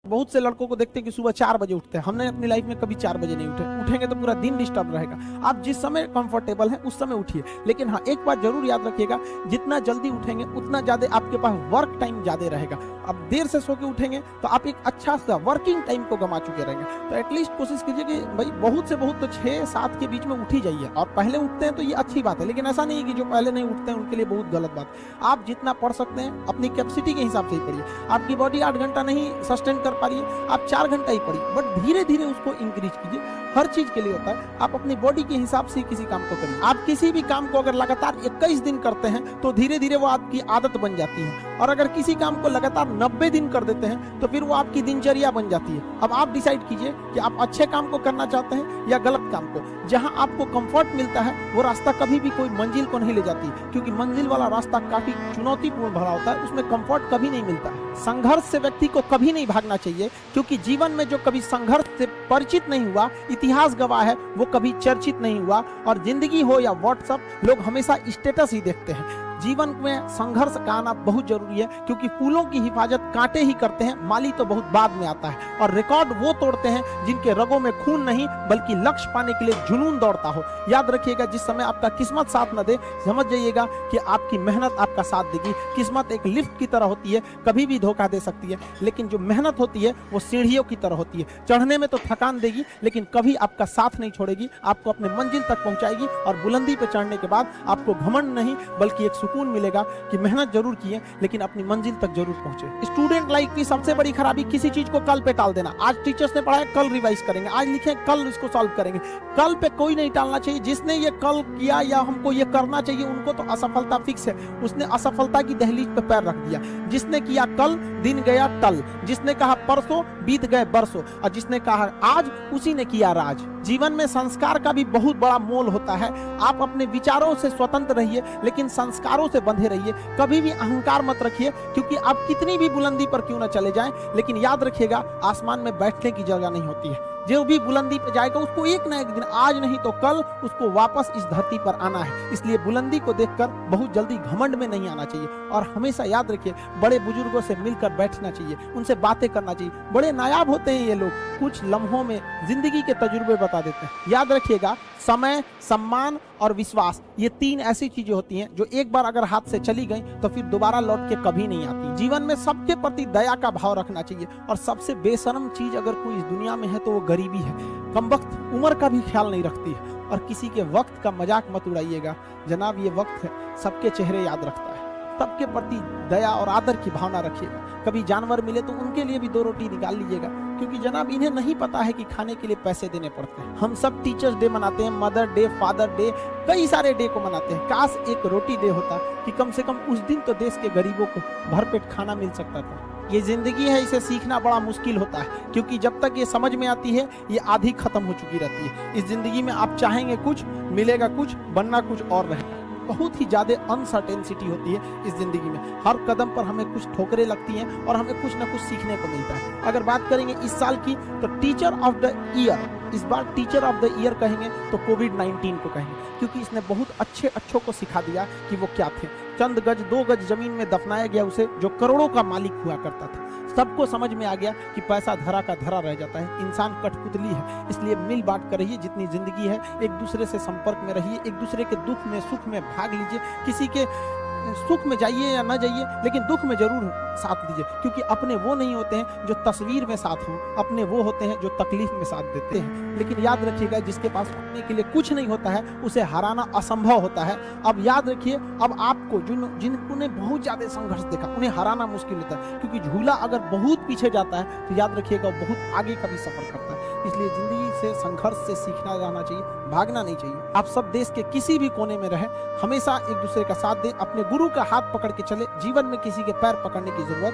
बहुत से लड़कों को देखते हैं कि सुबह 4 बजे उठते हैं। हमने अपनी लाइफ में कभी 4 बजे नहीं उठेंगे तो पूरा दिन डिस्टर्ब रहेगा। आप जिस समय कंफर्टेबल हैं उस समय उठिए, लेकिन हाँ एक बात जरूर याद रखिएगा, जितना जल्दी उठेंगे उतना ज्यादा आपके पास वर्क टाइम ज्यादा रहेगा। अब देर से सो के उठेंगे तो आप एक अच्छा सा वर्किंग टाइम को गंवा चुके रहेंगे। तो एटलीस्ट कोशिश कीजिए कि भाई बहुत से बहुत तो 6-7 के बीच में उठ ही जाइए। और पहले उठते हैं तो ये अच्छी बात है, लेकिन ऐसा नहीं है कि जो पहले नहीं उठते हैं उनके लिए बहुत गलत बात। आप जितना पढ़ सकते हैं अपनी कैपेसिटी के हिसाब से ही पढ़िए। आपकी बॉडी 8 घंटा नहीं सस्टेन कर पा रही है, आप 4 घंटा ही पढ़िए, बट धीरे धीरे उसको इंक्रीज कीजिए। हर चीज के लिए होता है, आप अपनी बॉडी के हिसाब से किसी काम को करिए। आप किसी भी काम को अगर लगातार 21 दिन करते हैं तो धीरे धीरे वो आपकी आदत बन जाती है, और अगर किसी काम को लगातार 90 दिन कर देते हैं तो फिर वो आपकी दिनचर्या बन जाती है। अब आप डिसाइड कीजिए कि आप अच्छे काम को करना चाहते हैं या गलत काम को। जहां आपको कंफर्ट मिलता है वो रास्ता कभी भी कोई मंजिल को नहीं ले जाती, क्योंकि मंजिल वाला रास्ता काफी चुनौतीपूर्ण भरा होता है, उसमें कंफर्ट कभी नहीं मिलता है। संघर्ष से व्यक्ति को कभी नहीं भागना चाहिए, क्योंकि जीवन में जो कभी संघर्ष से परिचित नहीं हुआ, इतिहास गवाह है, वो कभी चर्चित नहीं हुआ। और जिंदगी हो या व्हाट्सएप, लोग हमेशा स्टेटस ही देखते हैं। जीवन में संघर्ष का आना बहुत जरूरी है, क्योंकि फूलों की हिफाजत कांटे ही करते हैं, माली तो बहुत बाद में आता है। और रिकॉर्ड वो तोड़ते हैं जिनके रगों में खून नहीं बल्कि लक्ष्य पाने के लिए जुनून दौड़ता हो। याद रखिएगा, जिस समय आपका किस्मत साथ न दे, समझ जाइएगा कि आपकी मेहनत आपका साथ देगी। किस्मत एक लिफ्ट की तरह होती है, कभी भी धोखा दे सकती है, लेकिन जो मेहनत होती है वो सीढ़ियों की तरह होती है। चढ़ने में तो थकान देगी, लेकिन कभी आपका साथ नहीं छोड़ेगी, आपको अपने मंजिल तक पहुंचाएगी। और बुलंदी पे चढ़ने के बाद आपको घमंड नहीं बल्कि एक सुकून मिलेगा कि मेहनत जरूर किए, लेकिन अपनी मंजिल तक जरूर पहुंचे। स्टूडेंट लाइफ की सबसे बड़ी खराबी किसी चीज को कल पे टाल देना। आज टीचर्स ने पढ़ाया, कल रिवाइज करेंगे, आज लिखे कल इसको सॉल्व करेंगे। कल पे कोई नहीं टालना चाहिए। जिसने ये कल किया या हमको ये करना चाहिए, उनको तो असफलता फिक्स है, उसने असफलता की दहलीज पे पैर रख दिया। जिसने किया कल, दिन गया टल। जिसने कहा परसों, बीत गए बरसों। और जिसने कहा आज, उसी ने किया राज। जीवन में संस्कार का भी बहुत बड़ा मोल होता है। आप अपने विचारों से स्वतंत्र रहिए, लेकिन संस्कारों से बंधे रहिए। कभी भी अहंकार मत रखिए, क्योंकि आप कितनी भी बुलंदी पर क्यों न चले जाएं, लेकिन याद रखिएगा आसमान में बैठने की जगह नहीं होती है। जो भी बुलंदी पर जाएगा उसको एक ना एक दिन, आज नहीं तो कल, उसको वापस इस धरती पर आना है। इसलिए बुलंदी को देखकर बहुत जल्दी घमंड में नहीं आना चाहिए। और हमेशा याद रखिए, बड़े बुजुर्गों से मिलकर बैठना चाहिए, उनसे बातें करना चाहिए। बड़े नायाब होते हैं ये लोग, कुछ लम्हों में जिंदगी के तजुर्बे बता देते हैं। याद रखिएगा, समय, सम्मान और विश्वास, ये 3 ऐसी चीजें होती हैं जो एक बार अगर हाथ से चली गई तो फिर दोबारा लौट के कभी नहीं आती। जीवन में सबके प्रति दया का भाव रखना चाहिए। और सबसे बेशर्म चीज अगर कोई इस दुनिया में है तो वो गरीबी है। कमबख्त उम्र का भी ख्याल नहीं रखती है। और किसी के वक्त का मजाक मत उड़ाइएगा। जनाब, ये वक्त है, सबके चेहरे याद रखता है। सबके प्रति दया और आदर की भावना रखिएगा। कभी जानवर मिले तो उनके लिए भी 2 रोटी निकाल लीजिएगा, क्योंकि जनाब इन्हें नहीं पता है कि खाने के लिए पैसे देने पड़ते हैं। हम सब टीचर्स डे मनाते हैं, मदर डे, फादर डे, कई सारे डे को मनाते हैं। काश एक रोटी डे होता कि कम से कम उस दिन तो देश के गरीबों को भरपेट खाना मिल सकता था। ये जिंदगी है, इसे सीखना बड़ा मुश्किल होता है, क्योंकि जब तक ये समझ में आती है ये आधी खत्म हो चुकी रहती है। इस जिंदगी में आप चाहेंगे कुछ, मिलेगा कुछ, बनना कुछ और रहेगा। बहुत ही ज्यादा अनसर्टेनिटी होती है इस जिंदगी में। हर कदम पर हमें कुछ ठोकरें लगती हैं और हमें कुछ ना कुछ सीखने को मिलता है। अगर बात करेंगे इस साल की, तो टीचर ऑफ द ईयर, इस बार टीचर ऑफ द ईयर कहेंगे तो कोविड-19 को कहेंगे, क्योंकि इसने बहुत अच्छों को सिखा दिया कि वो क्या थे। चंद गज 2 गज जमीन में दफनाया गया उसे, जो करोड़ों का मालिक हुआ करता था। सबको समझ में आ गया कि पैसा धरा का धरा रह जाता है, इंसान कठपुतली है। इसलिए मिल बांट कर रहिए, जितनी जिंदगी है एक दूसरे से संपर्क में रहिए, एक दूसरे के दुख में सुख में भाग लीजिए। किसी के सुख में जाइए या ना जाइए, लेकिन दुख में जरूर साथ दीजिए, क्योंकि अपने वो नहीं होते हैं जो तस्वीर में साथ हों, अपने वो होते हैं जो तकलीफ में साथ देते हैं। लेकिन याद रखिएगा, जिसके पास पाने के लिए कुछ नहीं होता है उसे हराना असंभव होता है। अब याद रखिए, अब आपको जिन्होंने बहुत ज्यादा संघर्ष देखा उन्हें हराना मुश्किल होता है, क्योंकि झूला अगर बहुत पीछे जाता है तो याद रखिएगा बहुत आगे का भी सफर करता है। इसलिए जिंदगी से, संघर्ष से सीखना जाना चाहिए, भागना नहीं चाहिए। आप सब देश के किसी भी कोने में रहे, हमेशा एक दूसरे का साथ दे, अपने गुरु का हाथ पकड़ के चले। जीवन में किसी के पैर पकड़ने की जरूरत